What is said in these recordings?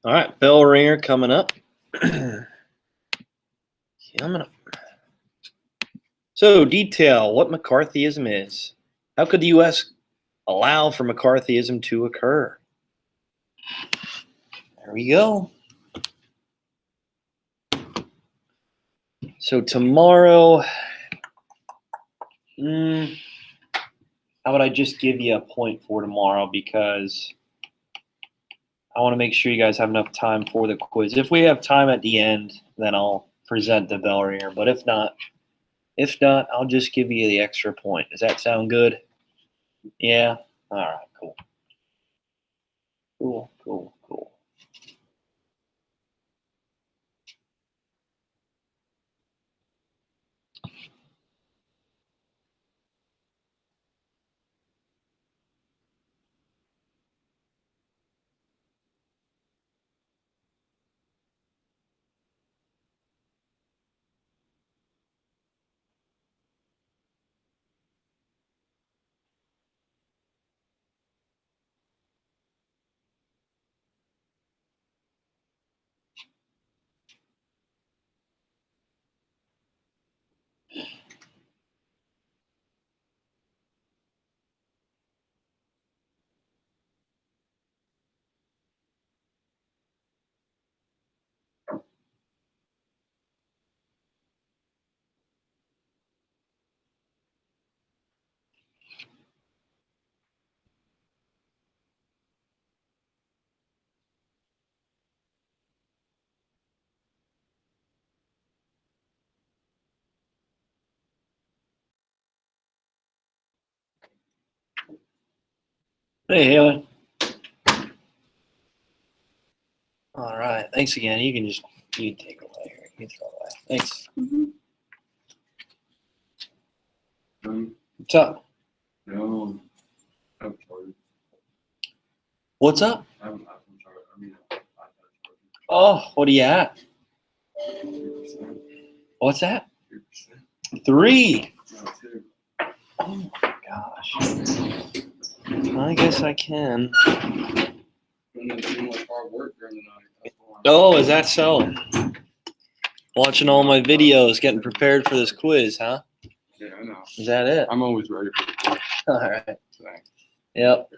All right, bell ringer coming up. Coming up. So, detail what McCarthyism is. How could the U.S. allow for McCarthyism to occur? There we go. So, tomorrow, how would I just give you a point for tomorrow because I want to make sure you guys have enough time for the quiz. If we have time at the end, then I'll present the bell ringer. But if not, I'll just give you the extra point. Does that sound good? Yeah? All right, cool. Cool. Hey, Haley. All right. Thanks again. You can take it away here. You can throw it away. Thanks. What's up? No, I'm sorry. What's up? I'm sorry. Oh, what are you at? 3%. What's that? 3%. 3. No, 2. Oh my gosh. I guess I can. I'm doing like hard work during the night. That's why. Oh, is that so? Watching all my videos, getting prepared for this quiz, huh? Yeah, I know. Is that it? I'm always ready for the quiz. All right. Thanks. Yep.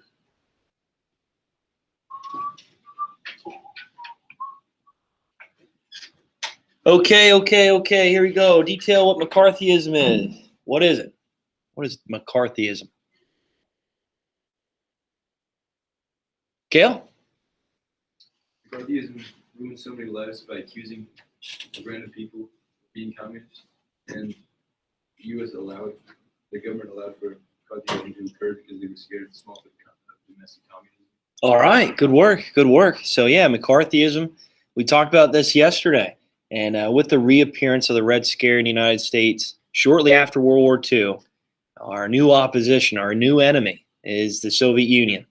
Okay. Here we go. Detail what McCarthyism is. What is it? What is McCarthyism? Gail? McCarthyism ruined so many lives by accusing random people of being communists, and the government allowed for McCarthyism to occur because they were scared of the small of domestic communism. All right. Good work. So, yeah, McCarthyism. We talked about this yesterday. And with the reappearance of the Red Scare in the United States shortly after World War II, our new opposition, our new enemy is the Soviet Union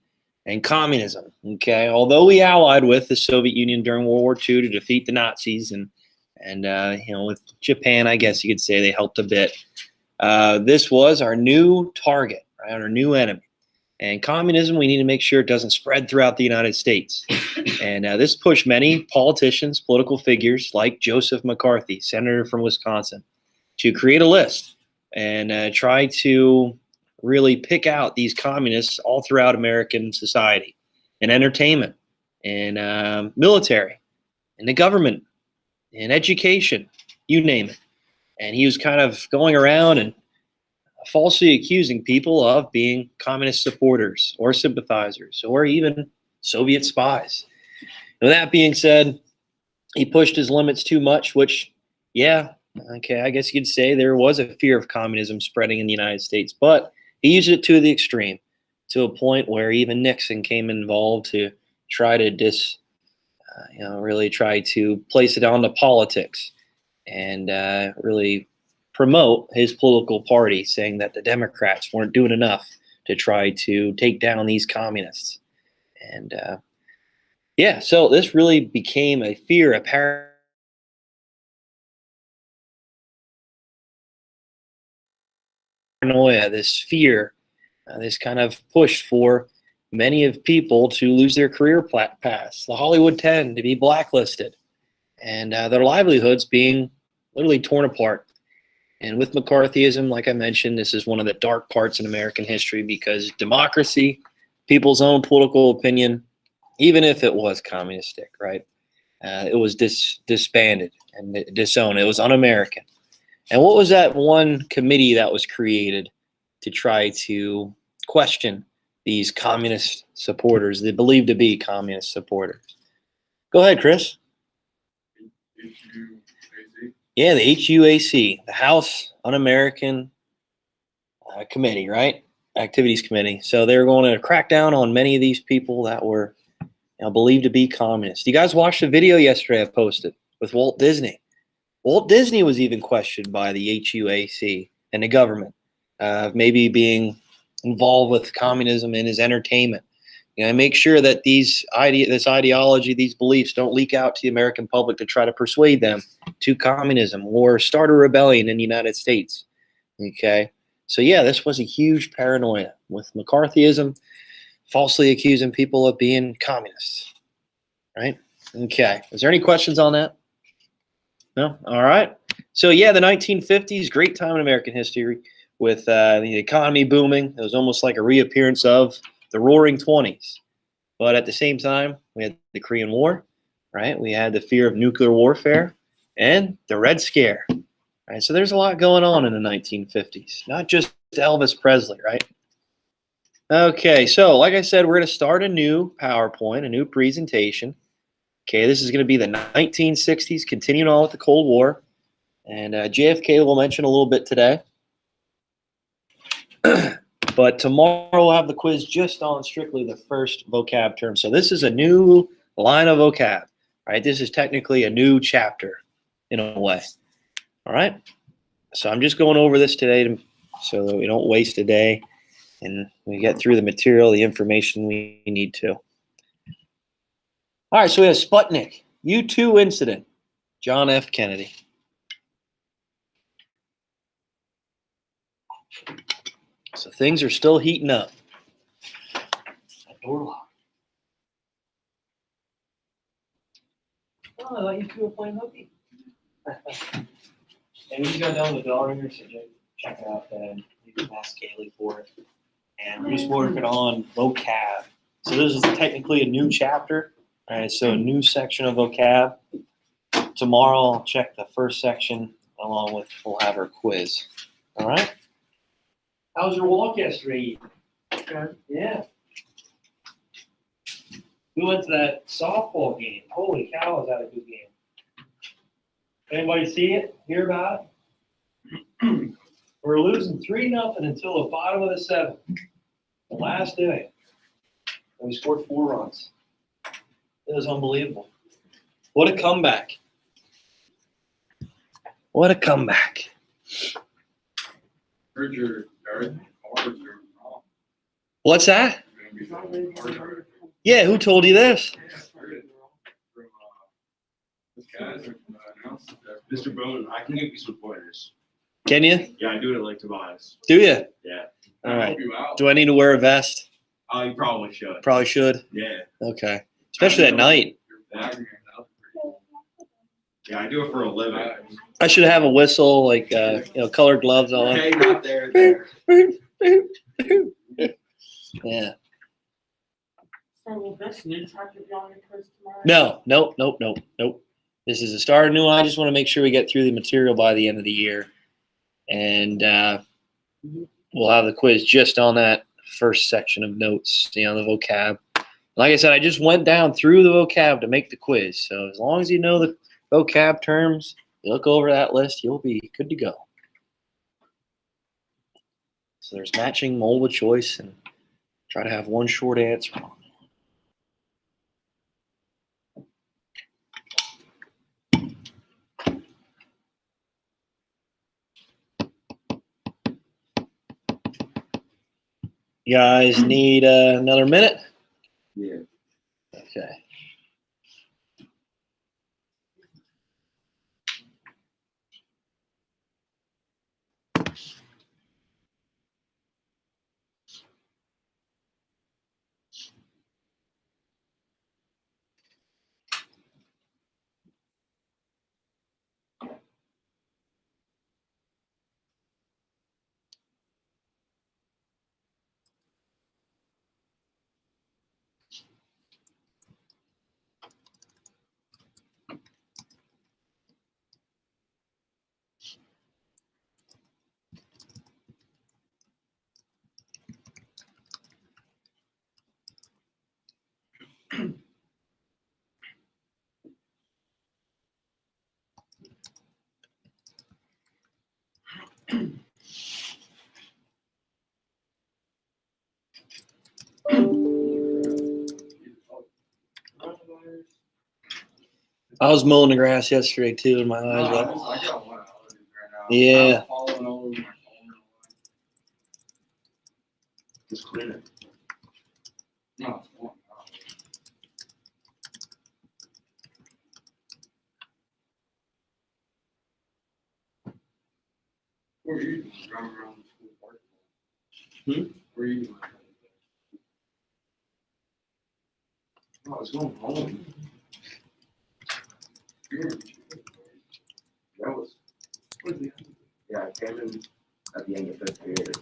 and communism. Okay, although we allied with the Soviet Union during World War II to defeat the Nazis, and with Japan, I guess you could say they helped a bit. This was our new target, right? Our new enemy. And communism, we need to make sure it doesn't spread throughout the United States. And this pushed many politicians, political figures like Joseph McCarthy, senator from Wisconsin, to create a list and try to really pick out these communists all throughout American society, in entertainment, in military, in the government, in education, you name it. And he was kind of going around and falsely accusing people of being communist supporters or sympathizers or even Soviet spies. And with that being said, he pushed his limits too much, which, yeah, okay, I guess you could say there was a fear of communism spreading in the United States, but he used it to the extreme, to a point where even Nixon came involved to try to really try to place it onto politics and really promote his political party, saying that the Democrats weren't doing enough to try to take down these communists. And so this really became a fear, a paranoia, this fear, this kind of push for, many of people to lose their career paths, the Hollywood 10 to be blacklisted, and their livelihoods being literally torn apart. And with McCarthyism, like I mentioned, this is one of the dark parts in American history because democracy, people's own political opinion, even if it was communistic, right? It was disbanded and disowned. It was un-American. And what was that one committee that was created to try to question these communist supporters, they believed to be communist supporters? Go ahead, Chris. HUAC? Yeah, the HUAC, the House Un-American Committee, right? Activities Committee. So they're going to crack down on many of these people that were believed to be communists. You guys watched the video yesterday I posted with Walt Disney. Walt Disney was even questioned by the HUAC and the government of maybe being involved with communism in his entertainment. Make sure that this ideology, these beliefs don't leak out to the American public to try to persuade them to communism or start a rebellion in the United States. Okay. So yeah, this was a huge paranoia with McCarthyism, falsely accusing people of being communists, right? Okay. Is there any questions on that? No? All right. So yeah, the 1950s, great time in American history with the economy booming. It was almost like a reappearance of the Roaring 20s. But at the same time, we had the Korean War, right? We had the fear of nuclear warfare and the Red Scare, right? So there's a lot going on in the 1950s, not just Elvis Presley, right? Okay, so like I said, we're going to start a new PowerPoint, a new presentation. Okay, this is going to be the 1960s, continuing on with the Cold War. And JFK will mention a little bit today. But tomorrow we'll have the quiz just on strictly the first vocab term. So this is a new line of vocab, right? This is technically a new chapter in a way. All right. So I'm just going over this today so that we don't waste a day and we get through the material, the information we need to. All right. So we have Sputnik, U-2 incident, John F. Kennedy. So things are still heating up. That door locked. Oh, I thought you two were playing hooky. And we just got done with the bell ringer, so check it out then. You can ask Kaylee for it. And we're just working on vocab. So this is technically a new chapter. All right, so a new section of vocab. Tomorrow I'll check the first section along with we'll have our quiz. All right. How was your walk yesterday? Okay. Yeah. We went to that softball game. Holy cow, was that a good game. Anybody see it? Hear about it? We're losing 3-0 until the bottom of the 7th. The last inning. And we scored 4 runs. It was unbelievable. What a comeback. What a comeback. Heard your cards are wrong. What's that? You're gonna be harder. Yeah, who told you this? Yeah, I heard it from this guy announced that. Mr. Bowman, I can give you some pointers. Can you? Yeah, I do it like Tobias. Do you? Yeah. All right. Help you out. Do I need to wear a vest? You probably should. Probably should. Yeah. Okay. Especially at night. Your bag and your mouth are Yeah, I do it for a living. pretty cool. I should have a whistle, like colored gloves on. Hey, not there. Yeah. So will this new chapter be on your quiz tomorrow? No, nope. This is a start of new one. I just want to make sure we get through the material by the end of the year. And we'll have the quiz just on that first section of notes, the vocab. Like I said, I just went down through the vocab to make the quiz. So as long as you know the vocab terms, you look over that list, you'll be good to go. So there's matching, multiple choice, and try to have one short answer. You guys need another minute? Yeah. Okay. I was mowing the grass yesterday too, and my No, eyes I were. got one allergies right now. Yeah. I'm falling all over my phone. Just clean it. No, it's one. Where are you doing? Driving around the school park? Where are you doing? Oh, I was going home. That was, yeah, I came in at the end of 5th period.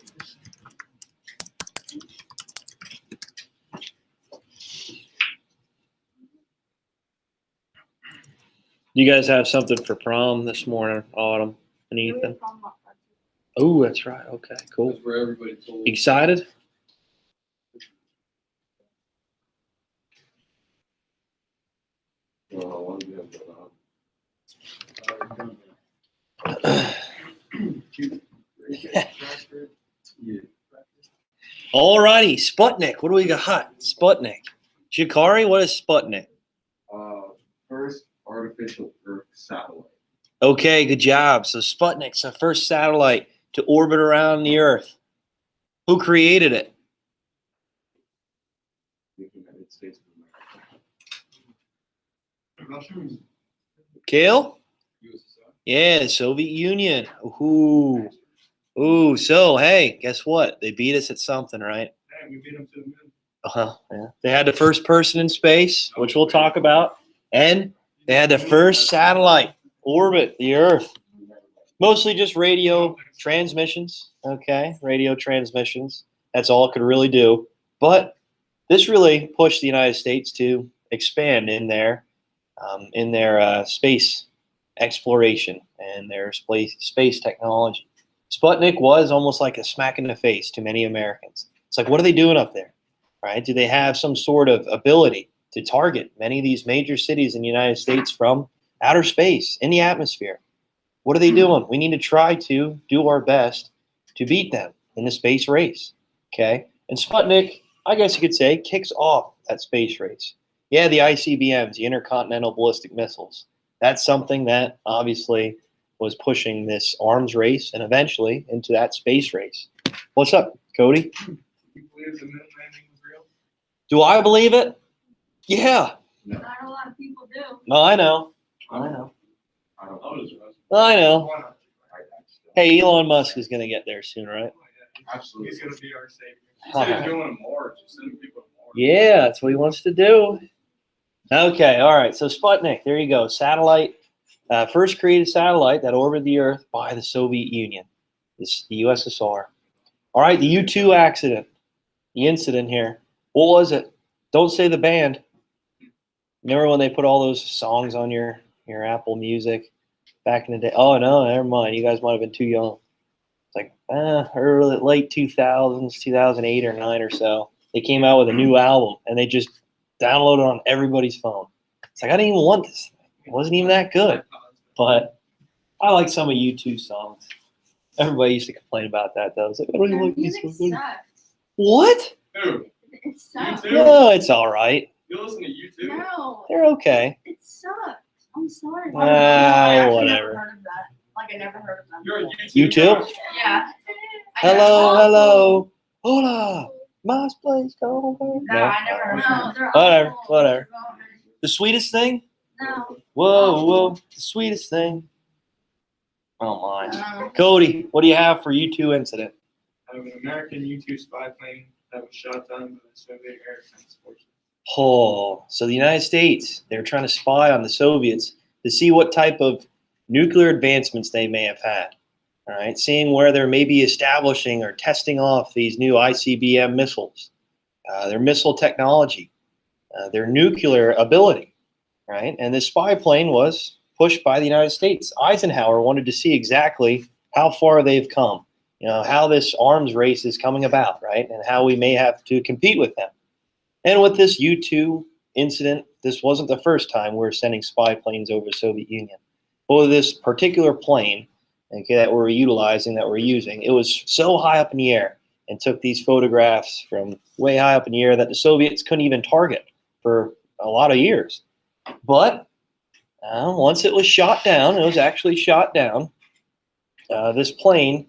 You guys have something for prom this morning, Autumn and Ethan? Oh, that's right. Okay, cool. That's where everybody told. Excited? Well, what do you have going on? All righty, Sputnik. What do we got? Sputnik. Shikari, what is Sputnik? First artificial Earth satellite. Okay, good job. So Sputnik's the first satellite to orbit around the Earth. Who created it? The United States of Russians. Kale? USSR. Yeah, the Soviet Union. Ooh. Ooh, so hey, guess what? They beat us at something, right? Hey, we beat them to the moon. Yeah. They had the first person in space, which we'll talk about, and they had the first satellite orbit the Earth. Mostly just radio transmissions, okay? Radio transmissions. That's all it could really do. But this really pushed the United States to expand in their space exploration and their space technology. Sputnik was almost like a smack in the face to many Americans. It's like, what are they doing up there, right? Do they have some sort of ability to target many of these major cities in the United States from outer space, in the atmosphere? What are they doing? We need to try to do our best to beat them in the space race, okay? And Sputnik, I guess you could say, kicks off that space race. Yeah, the ICBMs, the intercontinental ballistic missiles. That's something that obviously was pushing this arms race and eventually into that space race. What's up, Cody? You believe the moon landing was real? Do I believe it? Yeah. Not a lot of people do. No, I know. I know. I don't I was I know. Why not? Hey, Elon Musk is going to get there soon, right? Absolutely. He's gonna be our savior. He Uh-huh. said he's going to Mars. He's sending people to Mars. Yeah, that's what he wants to do. Okay, all right. So Sputnik, there you go. Satellite, first created satellite that orbited the Earth by the Soviet Union, the USSR. All right, the U-2 accident, the incident here. What was it? Don't say the band. Remember when they put all those songs on your Apple Music back in the day? Oh no, never mind. You guys might have been too young. It's like early, late 2000s, 2008 or 9 or so. They came out with a new album and they just downloaded it on everybody's phone. It's like I didn't even want this thing. It wasn't even that good. But I like some of U2 songs. Everybody used to complain about that though. It's like I don't even Their like these music songs. sucks. What? Dude, It sucks. too. No, it's all right. you listen to YouTube? No, They're okay. it sucks. I'm sorry. Ah, I actually whatever. never heard of that. Like I never heard of them. You're a before. YouTube. You too? guy? Yeah. Hello, hello. Hola. My place go away. No, I never heard of them. No, they're Whatever, awful. whatever. The sweetest thing? No. Whoa, whoa. The sweetest thing. I don't mind. No. Cody, what do you have for U2 incident? I have an American U-2 spy plane that was shot down by the Soviet air defense forces. Oh, so the United States, they're trying to spy on the Soviets to see what type of nuclear advancements they may have had. All right, seeing where they're maybe establishing or testing off these new ICBM missiles, their missile technology, their nuclear ability, right? And this spy plane was pushed by the United States. Eisenhower wanted to see exactly how far they've come, how this arms race is coming about, right? And how we may have to compete with them. And with this U-2 incident, this wasn't the first time we're sending spy planes over the Soviet Union. But with this particular plane, okay, that we're utilizing, that we're using, it was so high up in the air and took these photographs from way high up in the air that the Soviets couldn't even target for a lot of years. But Once it was shot down, it was actually shot down. This plane,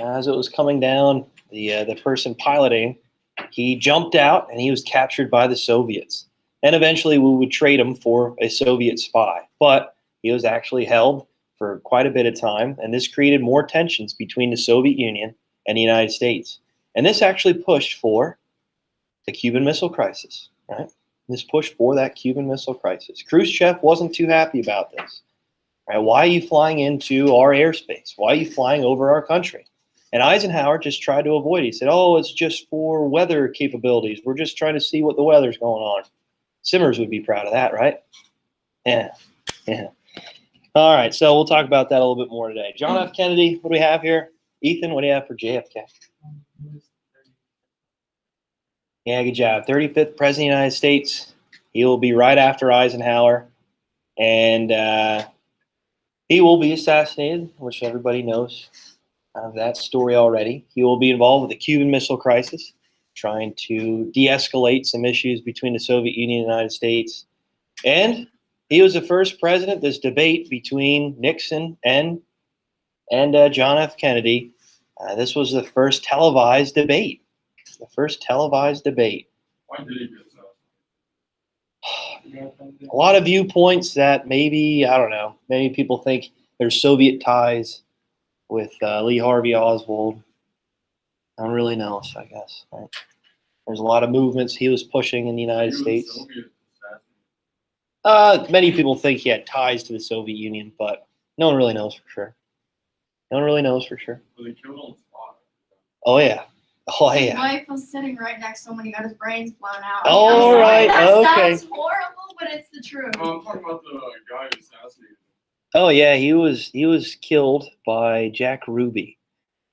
as it was coming down, the person piloting, he jumped out and he was captured by the Soviets. And eventually we would trade him for a Soviet spy. But he was actually held for quite a bit of time, and this created more tensions between the Soviet Union and the United States. And this actually pushed for the Cuban Missile Crisis, right? This pushed for that Cuban Missile Crisis. Khrushchev wasn't too happy about this. Right? Why are you flying into our airspace? Why are you flying over our country? And Eisenhower just tried to avoid it. He said, oh, it's just for weather capabilities. We're just trying to see what the weather's going on. Simmers would be proud of that, right? Yeah. All right, so we'll talk about that a little bit more today. John F. Kennedy, what do we have here? Ethan, what do you have for JFK? Yeah, good job. 35th President of the United States. He will be right after Eisenhower. And he will be assassinated, which everybody knows that story already. He will be involved with the Cuban Missile Crisis, trying to de-escalate some issues between the Soviet Union and the United States. And he was the first president. This debate between Nixon and John F. Kennedy, this was the first televised debate. The first televised debate. Why did he get assassinated? A lot of viewpoints that maybe, I don't know, many people think there's Soviet ties with Lee Harvey Oswald. I don't really know, so I guess. Right? There's a lot of movements he was pushing in the United States. Soviet assassin. Many people think he had ties to the Soviet Union, but no one really knows for sure. No one really knows for sure. Well, they killed on the spot. Oh, yeah. Oh, His yeah. wife was sitting right next to him when he got his brains blown out. All I'm sorry, right, that okay. sounds horrible, but it's the truth. I'm talking about the guy who assassinated him. Oh, yeah, he was killed by Jack Ruby.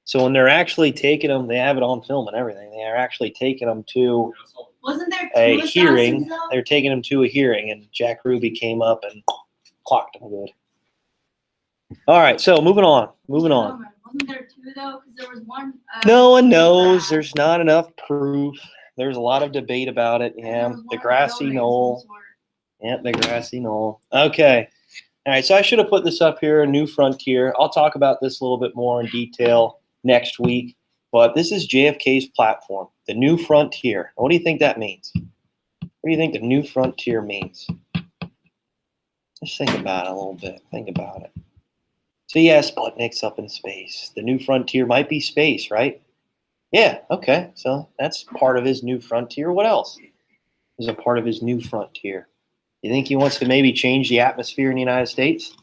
So when they're actually taking him, they have it on film and everything. They are actually taking him to That's all. Wasn't there a two hearing. assassins, though? They're taking him to a hearing, and Jack Ruby came up and clocked him good. All right, so moving on. Wasn't there two, though? Because there was one. No one knows. There's not enough proof. There's a lot of debate about it. There Yeah, was one the in a grassy building of knoll. some sort. Yeah, the grassy knoll. Okay. All right, so I should have put this up here, New Frontier. I'll talk about this a little bit more in detail next week. But this is JFK's platform, the New Frontier. What do you think that means? What do you think the New Frontier means? Just think about it a little bit. Think about it. So yeah, Sputnik's up in space. The New Frontier might be space, right? Yeah, okay. So that's part of his New Frontier. What else is a part of his New Frontier? You think he wants to maybe change the atmosphere in the United States?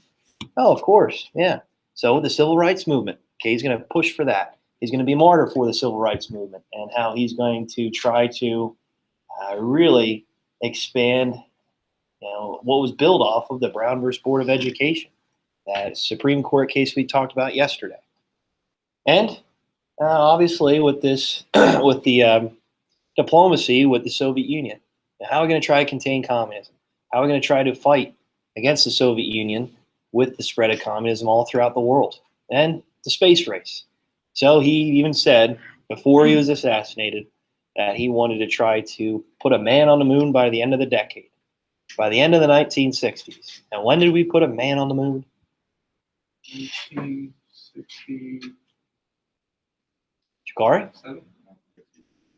Oh, of course, yeah. So the Civil Rights Movement, okay, he's going to push for that. He's going to be a martyr for the Civil Rights Movement and how he's going to try to really expand, what was built off of the Brown versus Board of Education, that Supreme Court case we talked about yesterday. And obviously with this, with the diplomacy with the Soviet Union, how are we going to try to contain communism? How are we going to try to fight against the Soviet Union with the spread of communism all throughout the world and the space race? So he even said before he was assassinated that he wanted to try to put a man on the moon by the end of the decade, by the end of the 1960s. And when did we put a man on the moon? 1960. Jakari?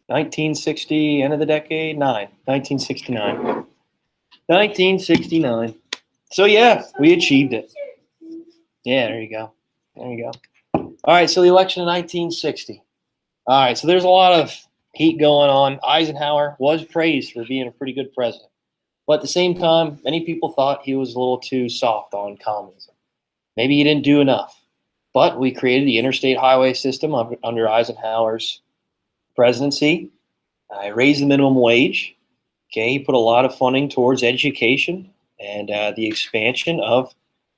1960, end of the decade? 1969. 1969. So yeah, we achieved it. Yeah, there you go. There you go. All right, so the election of 1960. All right, so there's a lot of heat going on. Eisenhower was praised for being a pretty good president. But at the same time, many people thought he was a little too soft on communism. Maybe he didn't do enough. But we created the interstate highway system under Eisenhower's presidency. I raised the minimum wage. Okay, he put a lot of funding towards education and the expansion of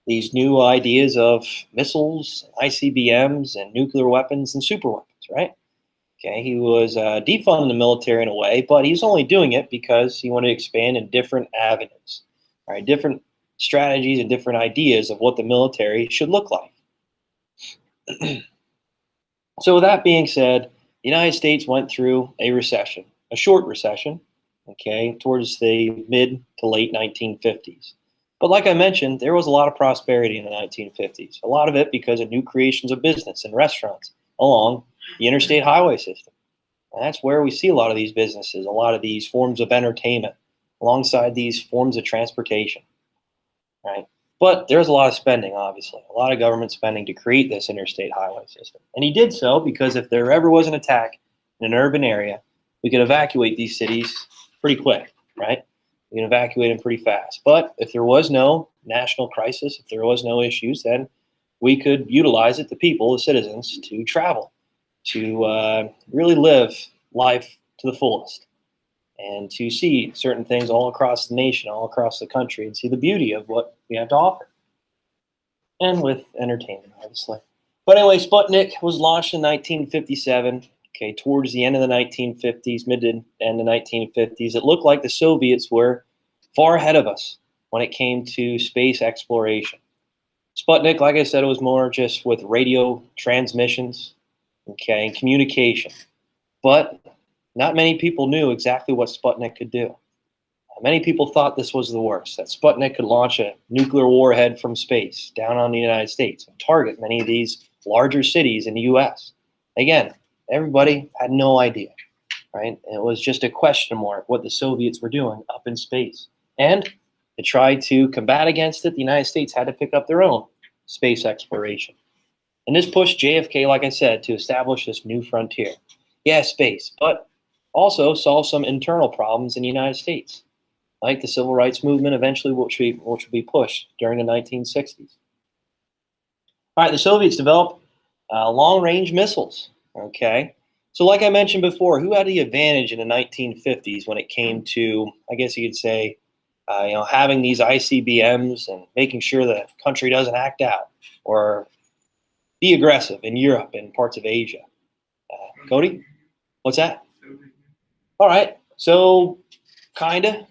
these new ideas of missiles, ICBMs, and nuclear weapons and super weapons, right? Okay, he was defunding the military in a way, but he's only doing it because he wanted to expand in different avenues, all right, different strategies and different ideas of what the military should look like. So with that being said, the United States went through a recession, a short recession, okay, towards the mid to late 1950s. But like I mentioned, there was a lot of prosperity in the 1950s. A lot of it because of new creations of business and restaurants along the interstate highway system. And that's where we see a lot of these businesses, a lot of these forms of entertainment, alongside these forms of transportation, right? But there's a lot of spending, obviously, a lot of government spending to create this interstate highway system. And he did so because if there ever was an attack in an urban area, we could evacuate these cities pretty quick, right? We can evacuate them pretty fast. But if there was no national crisis, if there was no issues, then we could utilize it, the people, the citizens, to travel, to really live life to the fullest, and to see certain things all across the nation, all across the country, and see the beauty of what we have to offer. And with entertainment, obviously. But anyway, Sputnik was launched in 1957. Okay, towards the end of the 1950s, mid to end of the 1950s, it looked like the Soviets were far ahead of us when it came to space exploration. Sputnik, like I said, it was more just with radio transmissions, okay, and communication. But not many people knew exactly what Sputnik could do. Many people thought this was the worst, that Sputnik could launch a nuclear warhead from space down on the United States and target many of these larger cities in the US. Again, everybody had no idea, right? It was just a question mark what the Soviets were doing up in space. And to try to combat against it, the United States had to pick up their own space exploration. And this pushed JFK, like I said, to establish this new frontier. Yeah, space, but also solve some internal problems in the United States, like the civil rights movement eventually, which will be pushed during the 1960s. All right, the Soviets developed long-range missiles, okay? So like I mentioned before, who had the advantage in the 1950s when it came to, I guess you could say, having these ICBMs and making sure the country doesn't act out or be aggressive in Europe and parts of Asia? Cody? What's that? All right, so kinda.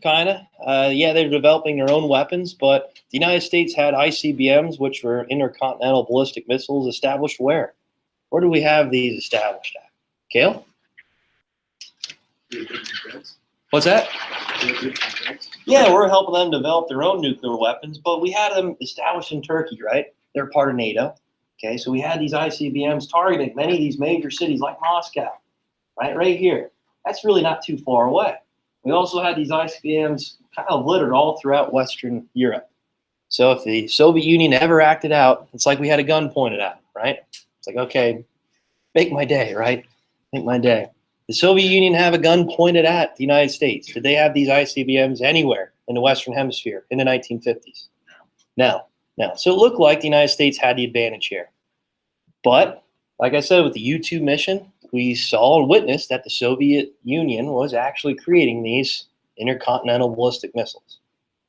Yeah, they're developing their own weapons, but the United States had ICBMs, which were intercontinental ballistic missiles, established where? Where do we have these established at? Kale? What's that? Yeah, we're helping them develop their own nuclear weapons, but we had them established in Turkey, right? They're part of NATO. Okay, so we had these ICBMs targeting many of these major cities like Moscow, right here. That's really not too far away. We also had these ICBMs kind of littered all throughout Western Europe. So if the Soviet Union ever acted out, it's like we had a gun pointed at, right? It's like, okay, make my day, right? Make my day. The Soviet Union have a gun pointed at the United States. Did they have these ICBMs anywhere in the Western Hemisphere in the 1950s? No. So it looked like the United States had the advantage here. But, like I said, with the U-2 mission, we saw and witnessed that the Soviet Union was actually creating these intercontinental ballistic missiles.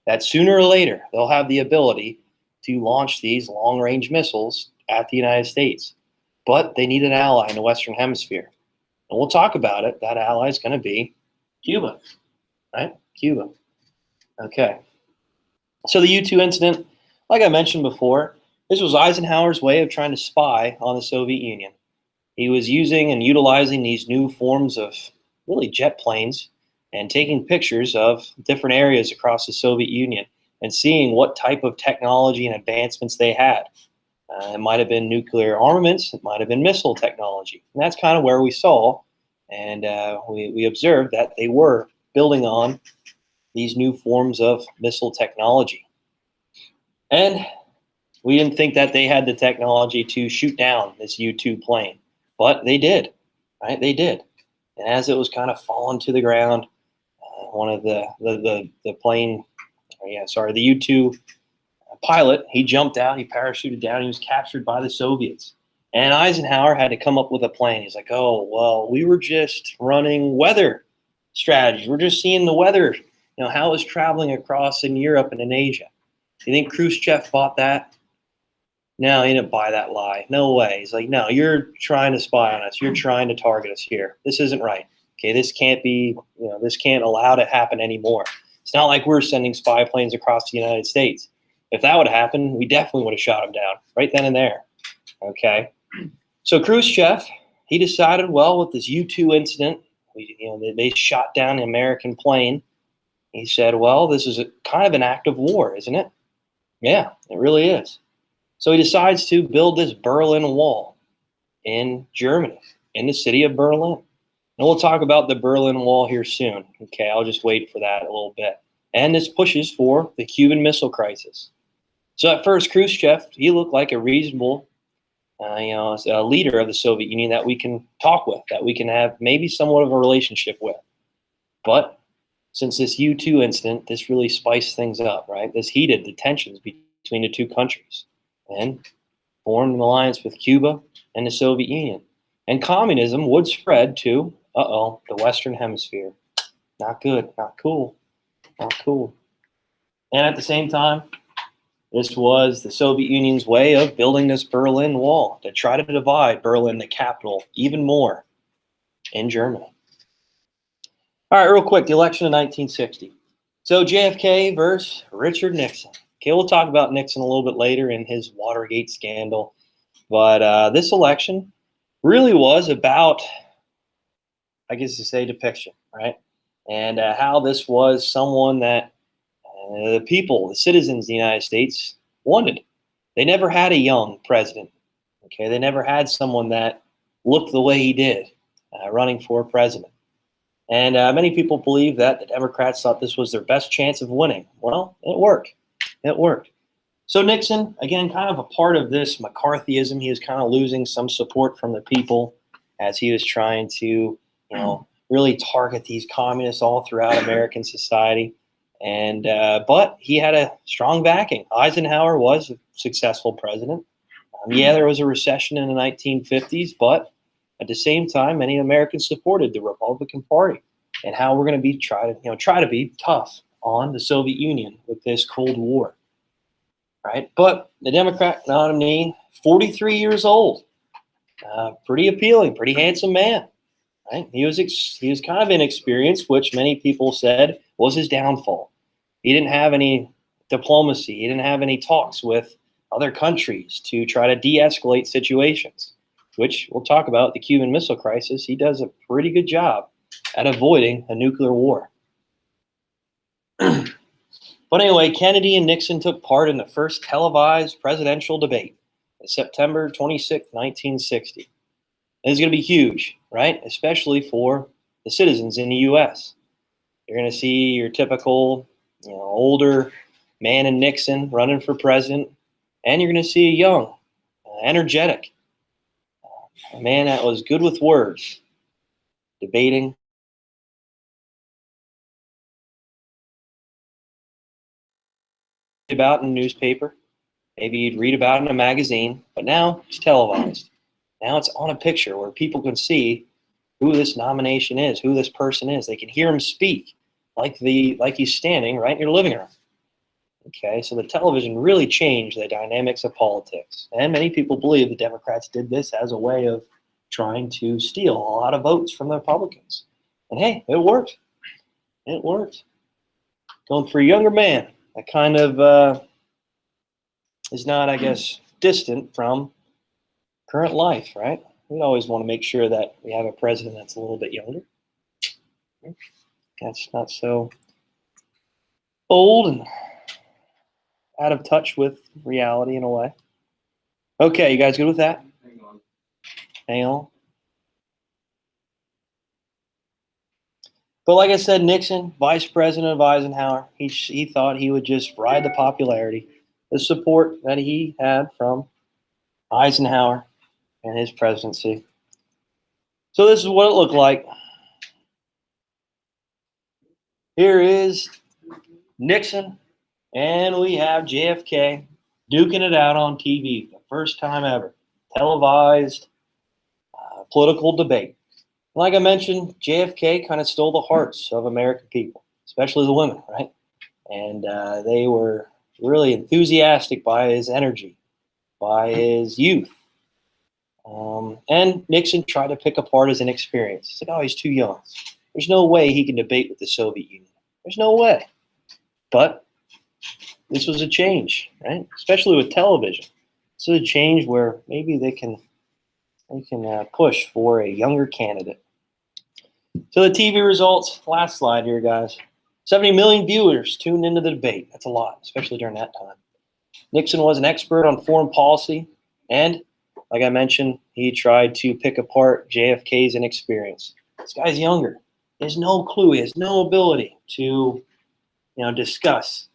That sooner or later, they'll have the ability to launch these long-range missiles at the United States. But they need an ally in the Western Hemisphere. And we'll talk about it. That ally is going to be Cuba, right? Cuba. Okay. So the U-2 incident, like I mentioned before, this was Eisenhower's way of trying to spy on the Soviet Union. He was using and utilizing these new forms of really jet planes and taking pictures of different areas across the Soviet Union and seeing what type of technology and advancements they had. It might have been nuclear armaments, it might have been missile technology. And that's kind of where we saw and we observed that they were building on these new forms of missile technology. And we didn't think that they had the technology to shoot down this U-2 plane, but they did, right? They did. And as it was kind of falling to the ground, one of the U-2 pilot, he jumped out, he parachuted down, he was captured by the Soviets. And Eisenhower had to come up with a plan. He's like, oh, well, we were just running weather strategies. We're just seeing the weather, how it's traveling across in Europe and in Asia. You think Khrushchev bought that? No, he didn't buy that lie. No way. He's like, no, you're trying to spy on us. You're trying to target us here. This isn't right. Okay, this can't be, this can't allow to happen anymore. It's not like we're sending spy planes across the United States. If that would happen, we definitely would have shot him down right then and there. Okay. So Khrushchev, he decided, well, with this U-2 incident, they shot down the American plane. He said, well, this is kind of an act of war, isn't it? Yeah, it really is. So he decides to build this Berlin Wall in Germany, in the city of Berlin. And we'll talk about the Berlin Wall here soon. Okay, I'll just wait for that a little bit. And this pushes for the Cuban Missile Crisis. So at first, Khrushchev, he looked like a reasonable, a leader of the Soviet Union that we can talk with, that we can have maybe somewhat of a relationship with. But since this U-2 incident, this really spiced things up, right? This heated the tensions between the two countries and formed an alliance with Cuba and the Soviet Union. And communism would spread to, the Western Hemisphere. Not good, not cool, not cool. And at the same time, this was the Soviet Union's way of building this Berlin Wall to try to divide Berlin, the capital, even more in Germany. All right, real quick, the election of 1960. So JFK versus Richard Nixon. Okay, we'll talk about Nixon a little bit later in his Watergate scandal. But this election really was about, I guess to say, depiction, right? And how this was someone that the people, the citizens of the United States wanted. They never had a young president. Okay, they never had someone that looked the way he did running for president. And many people believe that the Democrats thought this was their best chance of winning. Well, it worked. It worked. So Nixon, again, kind of a part of this McCarthyism. He was kind of losing some support from the people as he was trying to, really target these communists all throughout American society. And but he had a strong backing. Eisenhower was a successful president. There was a recession in the 1950s, but at the same time, many Americans supported the Republican Party and how we're going to be try to be tough on the Soviet Union with this Cold War, right? But the Democrat nominee, 43 years old, pretty appealing, pretty handsome man, right? He was kind of inexperienced, which many people said was his downfall. He didn't have any diplomacy. He didn't have any talks with other countries to try to de-escalate situations, which we'll talk about the Cuban Missile Crisis. He does a pretty good job at avoiding a nuclear war. But anyway, Kennedy and Nixon took part in the first televised presidential debate on September 26, 1960. And it's going to be huge, right? Especially for the citizens in the U.S. You're going to see your typical, older man in Nixon running for president, and you're going to see a young, energetic, a man that was good with words, debating. About in a newspaper, maybe you'd read about it in a magazine, but now it's televised. Now it's on a picture where people can see who this nomination is, who this person is. They can hear him speak like he's standing right in your living room. Okay, so the television really changed the dynamics of politics. And many people believe the Democrats did this as a way of trying to steal a lot of votes from the Republicans. And hey, it worked. It worked. Going for a younger man, that kind of is not, I guess, distant from current life, right? We always want to make sure that we have a president that's a little bit younger. That's not so old and out of touch with reality in a way. Okay, you guys good with that? Hang on. Hang on. But like I said, Nixon, vice president of Eisenhower, he thought he would just ride the popularity, the support that he had from Eisenhower and his presidency. So this is what it looked like. Here is Nixon, and we have JFK duking it out on TV, the first time ever, televised political debate. Like I mentioned, JFK kind of stole the hearts of American people, especially the women, right? And they were really enthusiastic by his energy, by his youth. And Nixon tried to pick apart his inexperience. He said, oh, he's too young. There's no way he can debate with the Soviet Union. There's no way. But this was a change, right? Especially with television. This is a change where maybe they can push for a younger candidate. So the TV results, last slide here, guys. 70 million viewers tuned into the debate. That's a lot, especially during that time. Nixon was an expert on foreign policy, and like I mentioned, he tried to pick apart JFK's inexperience. This guy's younger. He has no clue. He has no ability to, discuss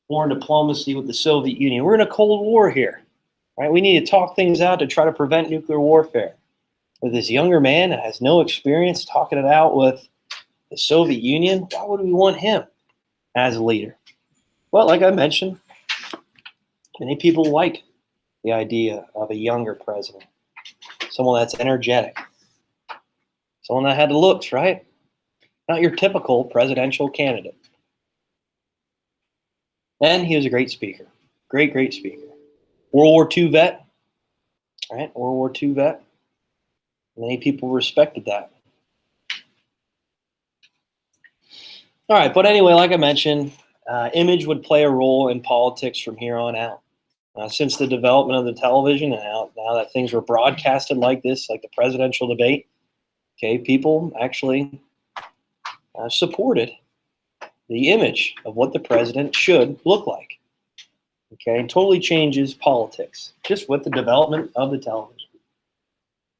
foreign diplomacy with the Soviet Union. We're in a Cold War here, right? We need to talk things out to try to prevent nuclear warfare. With this younger man that has no experience talking it out with the Soviet Union, why would we want him as a leader? Well, like I mentioned, many people like the idea of a younger president, someone that's energetic, someone that had the looks, right? Not your typical presidential candidate. And he was a great speaker, great speaker. World War II vet, right? World War II vet. Many people respected that. All right, but anyway, like I mentioned, image would play a role in politics from here on out. Since the development of the television and now that things were broadcasted like this, like the presidential debate, okay, people actually supported the image of what the president should look like. Okay, and totally changes politics just with the development of the television.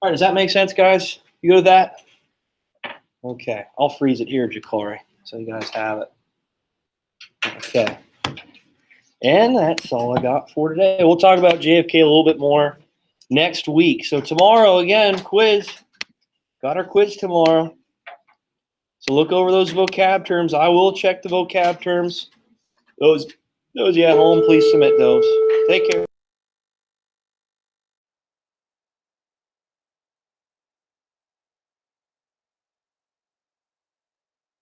All right, does that make sense, guys? You go to that? Okay, I'll freeze it here, Ja'Cory, so you guys have it. Okay. And that's all I got for today. We'll talk about JFK a little bit more next week. So tomorrow, again, quiz. Got our quiz tomorrow. So look over those vocab terms. I will check the vocab terms. Those you at home, please submit those. Take care.